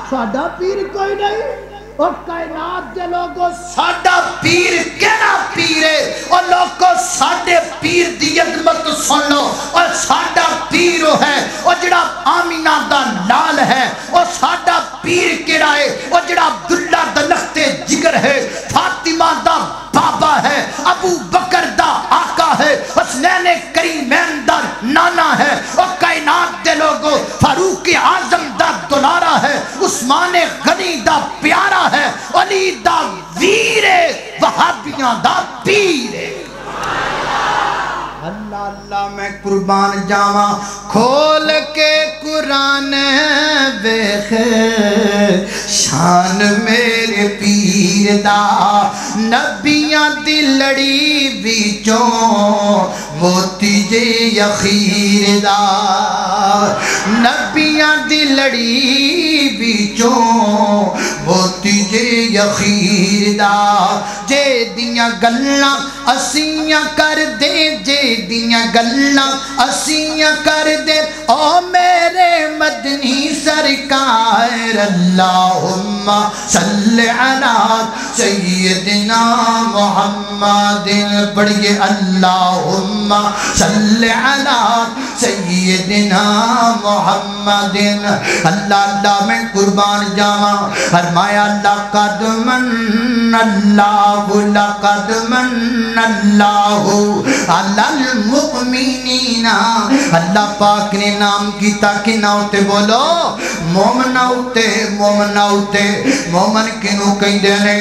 ساڈا پیر کوئی نہیں اور کائنات دے لوگوں ساڈا پیر کہنا پیر ہے اور لوگوں ساڈے پیر دی عظمت سن لو اور ساڈا پیر ہے اور جڑا آمینہ دا لال ہے اور ساڈا پیر کیڑا ہے اور جڑا عبداللہ دا لخت جگر ہے فاطمہ دا بابا ہے ابو بکر دا آقا ہے حسنین کریمین دا نانا ہے اور کائنات دے لوگوں فاروق اعظم دا دلارا ہے عثمان غنی دا پیارا ہے علی دا ویر وہابیاں دا پیر اللہ اللہ میں قربان جاواں کھول کے قرآن دیکھ شان میرے پیر دا نبیاں دی لڑی بیچوں موتی جے اخیر دا نبیاں دی لڑی بیچوں موتی جے اخیر دا جے دیاں گلاں اسیاں کر دے جے دیاں گلاں اسیاں کر دے او میرے مدنی سرکار اللہم صلی علی سیدنا محمد پڑھئے اللہم صلی علی سیدنا محمد اللہ اللہ میں قربان جاواں فرمایا لقد من اللہ لقد من اللہ علی المؤمنین اللہ پاک نے نام کیتا کہ نہ ہوتے بولو مومن ہوتے مومن کنوں کہیں دینے